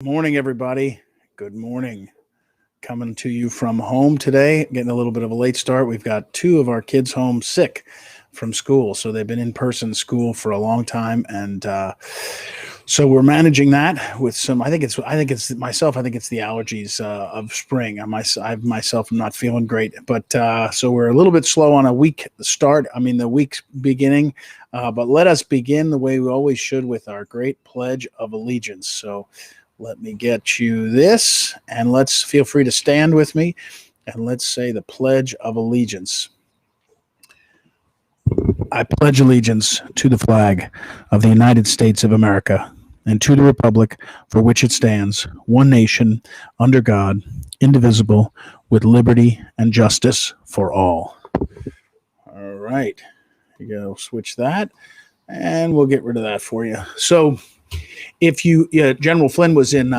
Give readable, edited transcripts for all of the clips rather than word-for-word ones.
Morning, everybody. Good morning. Coming to you from home today, getting a little bit of a late start. We've got two of our kids home sick from school. So they've been in person school for a long time. And so we're managing that with some, I think it's myself. I think it's the allergies of spring. I myself am not feeling great, but so we're a little bit slow on a week start. The week's beginning, but let us begin the way we always should with our great Pledge of Allegiance. So let me get you this, and let's feel free to stand with me, and let's say the Pledge of Allegiance. I pledge allegiance to the flag of the United States of America and to the republic for which it stands, one nation, under God, indivisible, with liberty and justice for all. All right. You go switch that, and we'll get rid of that for you. So General Flynn was in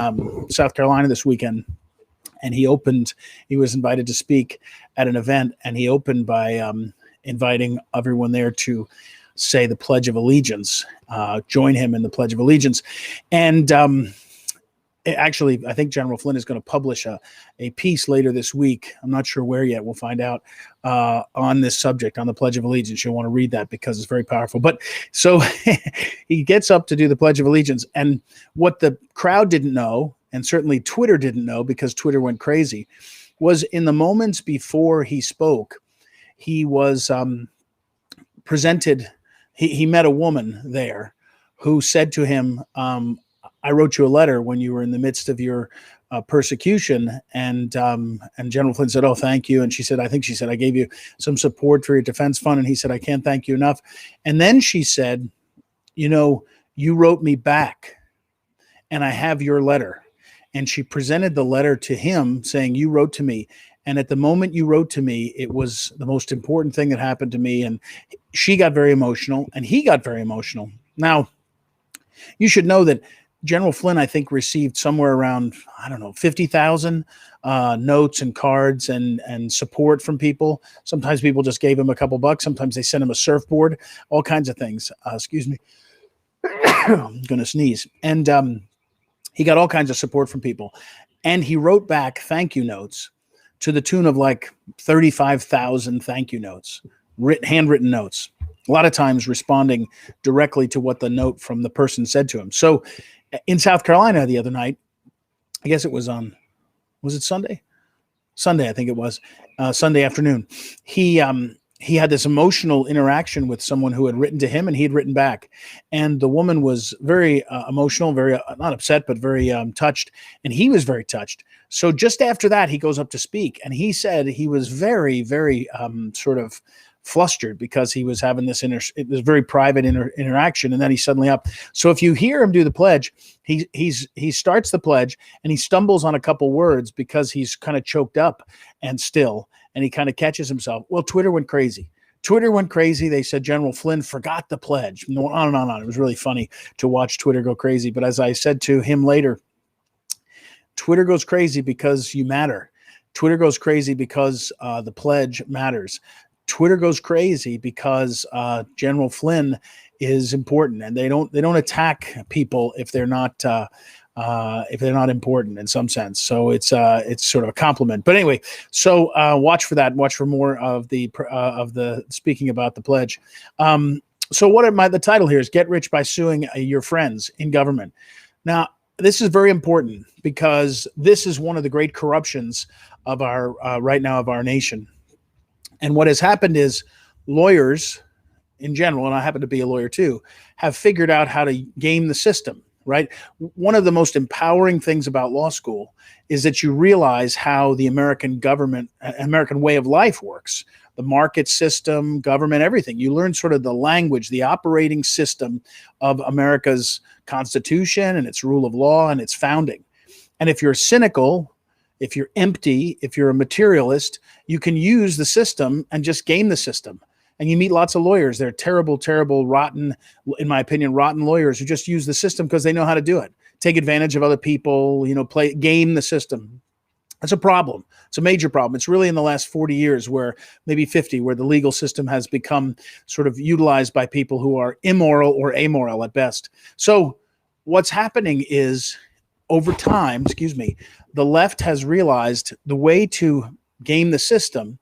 South Carolina this weekend, and he was invited to speak at an event, and he opened by inviting everyone there to say the Pledge of Allegiance, join him in the Pledge of Allegiance. And actually, I think General Flynn is going to publish a piece later this week. I'm not sure where yet. We'll find out on this subject, on the Pledge of Allegiance. You'll want to read that because it's very powerful. But so he gets up to do the Pledge of Allegiance. And what the crowd didn't know, and certainly Twitter didn't know because Twitter went crazy, was in the moments before he spoke, he was presented. He met a woman there who said to him, I wrote you a letter when you were in the midst of your persecution. And General Flynn said, oh, thank you. And she said, I gave you some support for your defense fund. And he said, I can't thank you enough. And then she said, you wrote me back and I have your letter. And she presented the letter to him saying, you wrote to me. And at the moment you wrote to me, it was the most important thing that happened to me. And she got very emotional and he got very emotional. Now, you should know that General Flynn, I think, received somewhere around, 50,000 notes and cards and support from people. Sometimes people just gave him a couple bucks. Sometimes they sent him a surfboard, all kinds of things. Excuse me. I'm going to sneeze. And he got all kinds of support from people. And he wrote back thank you notes to the tune of like 35,000 thank you notes, handwritten notes, a lot of times responding directly to what the note from the person said to him. So in South Carolina the other night, I guess it was it Sunday? Sunday, I think it was, Sunday afternoon. He had this emotional interaction with someone who had written to him and he had written back. And the woman was very emotional, very, not upset, but very touched. And he was very touched. So just after that, he goes up to speak. And he said he was very, very sort of flustered because he was having this it was very private interaction, and then he's suddenly up. So if you hear him do the pledge, he starts the pledge and he stumbles on a couple words because he's kind of choked up and he kind of catches himself. Well, Twitter went crazy. They said General Flynn forgot the pledge. On and on. It was really funny to watch Twitter go crazy. But as I said to him later, Twitter goes crazy because you matter. Twitter goes crazy because the pledge matters. Twitter goes crazy because General Flynn is important, and they don't attack people if they're not important in some sense. So it's sort of a compliment. But anyway, so watch for that. Watch for more of the speaking about the pledge. So the title here is "Get Rich by Suing Your Friends in Government." Now, this is very important because this is one of the great corruptions of our right now of our nation. And what has happened is lawyers in general, and I happen to be a lawyer too, have figured out how to game the system, right? One of the most empowering things about law school is that you realize how the American government, American way of life works. The market system, government, everything. You learn sort of the language, the operating system of America's Constitution and its rule of law and its founding. And if you're cynical, if you're empty, if you're a materialist, you can use the system and just game the system. And you meet lots of lawyers. They're terrible, terrible, rotten, in my opinion, rotten lawyers who just use the system because they know how to do it. Take advantage of other people, game the system. That's a problem. It's a major problem. It's really in the last 40 years maybe 50, where the legal system has become sort of utilized by people who are immoral or amoral at best. So what's happening is over time, the left has realized the way to game the system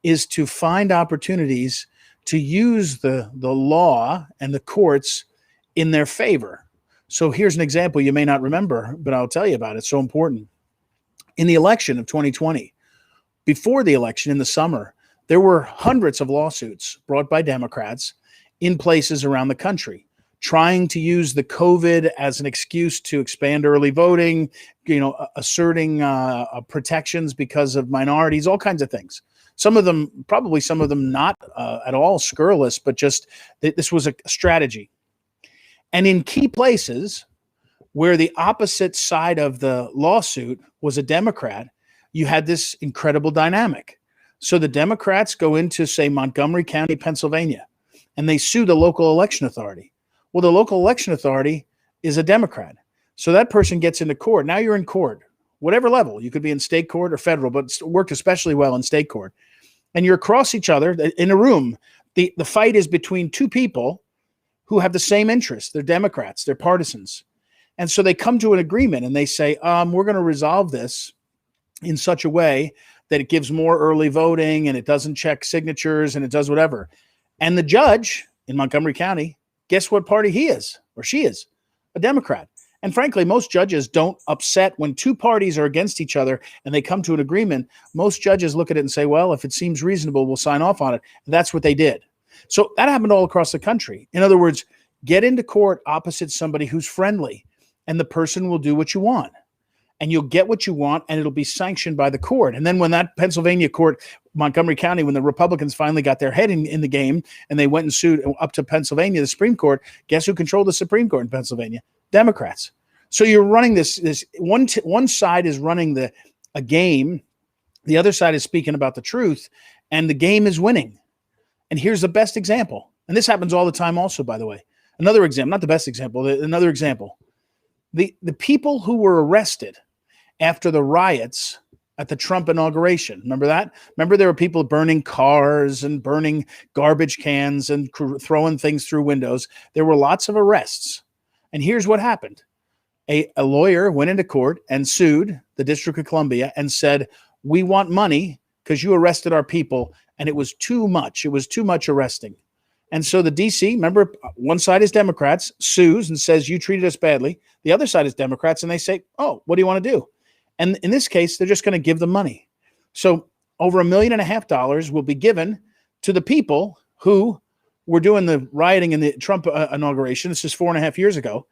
is to find opportunities to use the law and the courts in their favor. So here's an example you may not remember, but I'll tell you about it. It's so important. In the election of 2020, before the election in the summer, there were hundreds of lawsuits brought by Democrats in places around the country, trying to use the COVID as an excuse to expand early voting, asserting protections because of minorities, all kinds of things. Some of them not at all scurrilous, but just this was a strategy. And in key places where the opposite side of the lawsuit was a Democrat, you had this incredible dynamic. So the Democrats go into, say, Montgomery County, Pennsylvania, and they sue the local election authority. Well, the local election authority is a Democrat. So that person gets into court. Now you're in court, whatever level. You could be in state court or federal, but it's worked especially well in state court. And you're across each other in a room. The fight is between two people who have the same interests. They're Democrats. They're partisans. And so they come to an agreement and they say, we're going to resolve this in such a way that it gives more early voting and it doesn't check signatures and it does whatever. And the judge in Montgomery County, guess what party he is or she is? A Democrat. And frankly, most judges don't upset when two parties are against each other and they come to an agreement. Most judges look at it and say, well, if it seems reasonable, we'll sign off on it. And that's what they did. So that happened all across the country. In other words, get into court opposite somebody who's friendly and the person will do what you want. And you'll get what you want, and it'll be sanctioned by the court. And then when that Pennsylvania court, Montgomery County, when the Republicans finally got their head in the game and they went and sued up to Pennsylvania, the Supreme Court, guess who controlled the Supreme Court in Pennsylvania? Democrats. So you're running this one side is running a game, the other side is speaking about the truth, and the game is winning. And here's the best example. And this happens all the time also, by the way. Another example, not the best example, another example. The people who were arrested after the riots at the Trump inauguration. Remember that? Remember there were people burning cars and burning garbage cans and throwing things through windows. There were lots of arrests. And here's what happened. A lawyer went into court and sued the District of Columbia and said, we want money because you arrested our people and it was too much. It was too much arresting. And so the DC, remember, one side is Democrats, sues and says, you treated us badly. The other side is Democrats, and they say, oh, what do you want to do? And in this case, they're just going to give them money. So over $1.5 million will be given to the people who were doing the rioting in the Trump inauguration. This is 4.5 years ago.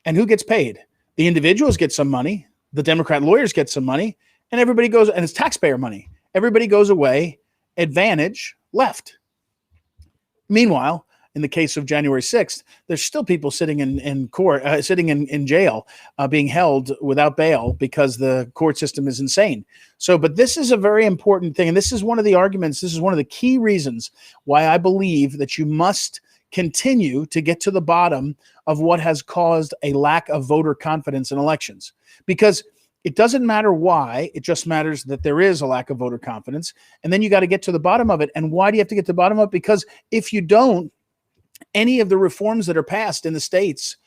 And who gets paid? The individuals get some money. The Democrat lawyers get some money. And everybody goes, and it's taxpayer money. Everybody goes away, advantage left. Meanwhile, in the case of January 6th, there's still people sitting in court, sitting in jail, being held without bail because the court system is insane. So, but this is a very important thing. And this is one of the arguments. This is one of the key reasons why I believe that you must continue to get to the bottom of what has caused a lack of voter confidence in elections. Because it doesn't matter why, it just matters that there is a lack of voter confidence. And then you got to get to the bottom of it. And why do you have to get to the bottom of it? Because if you don't, any of the reforms that are passed in the states,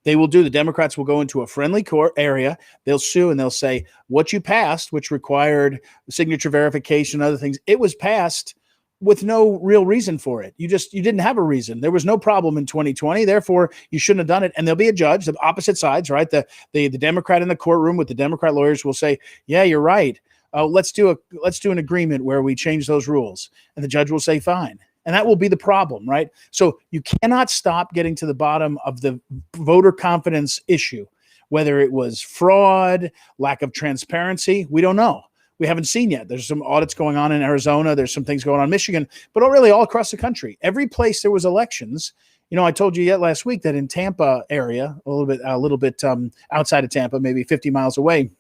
they will do. The Democrats will go into a friendly court area. They'll sue and they'll say, what you passed, which required signature verification and other things, it was passed with no real reason for it. You didn't have a reason. There was no problem in 2020. Therefore, you shouldn't have done it. And there'll be a judge, the opposite sides, right? The Democrat in the courtroom with the Democrat lawyers will say, yeah, you're right. Let's do an agreement where we change those rules. And the judge will say, fine. And that will be the problem, right? So you cannot stop getting to the bottom of the voter confidence issue, whether it was fraud, lack of transparency. We don't know. We haven't seen yet. There's some audits going on in Arizona. There's some things going on in Michigan, but really all across the country. Every place there was elections. You know, I told you yet last week that in Tampa area, a little bit outside of Tampa, maybe 50 miles away,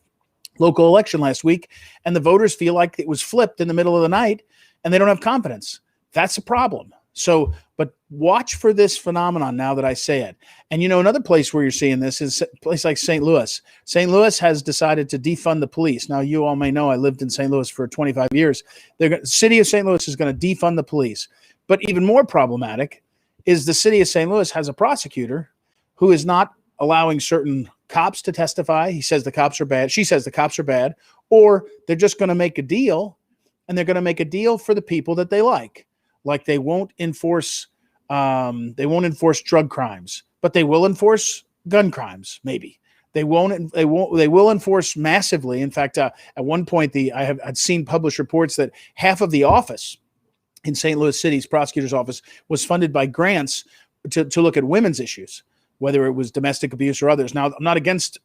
local election last week, and the voters feel like it was flipped in the middle of the night, and they don't have confidence. That's a problem. So, but watch for this phenomenon now that I say it. And, you know, another place where you're seeing this is a place like St. Louis. St. Louis has decided to defund the police. Now, you all may know I lived in St. Louis for 25 years. The city of St. Louis is going to defund the police. But even more problematic is the city of St. Louis has a prosecutor who is not allowing certain cops to testify. He says the cops are bad. She says the cops are bad. Or they're just going to make a deal, and they're going to make a deal for the people that they like. Like they won't enforce drug crimes, but they will enforce gun crimes. Maybe they will enforce massively. In fact, at one point, I'd seen published reports that half of the office in St. Louis City's prosecutor's office was funded by grants to look at women's issues, whether it was domestic abuse or others. Now, I'm not against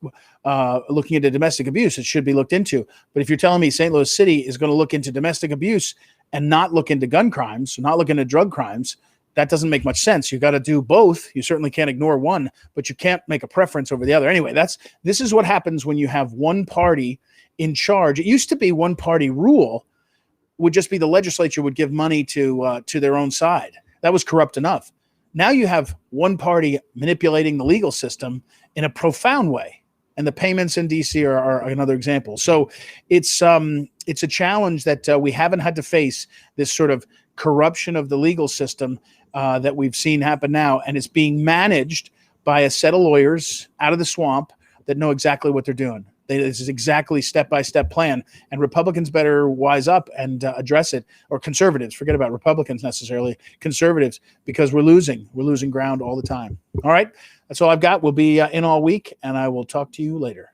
looking into domestic abuse. It should be looked into. But if you're telling me St. Louis City is going to look into domestic abuse and not look into gun crimes, not look into drug crimes, that doesn't make much sense. You got to do both. You certainly can't ignore one, but you can't make a preference over the other. Anyway, this is what happens when you have one party in charge. It used to be one party rule would just be the legislature would give money to their own side. That was corrupt enough. Now you have one party manipulating the legal system in a profound way, and the payments in D.C. are another example. So it's a challenge that we haven't had to face, this sort of corruption of the legal system that we've seen happen now, and it's being managed by a set of lawyers out of the swamp that know exactly what they're doing. This is exactly step-by-step plan, and Republicans better wise up and address it, or conservatives. Forget about Republicans necessarily, conservatives, because we're losing ground all the time. All right, that's all I've got. We'll be in all week, and I will talk to you later.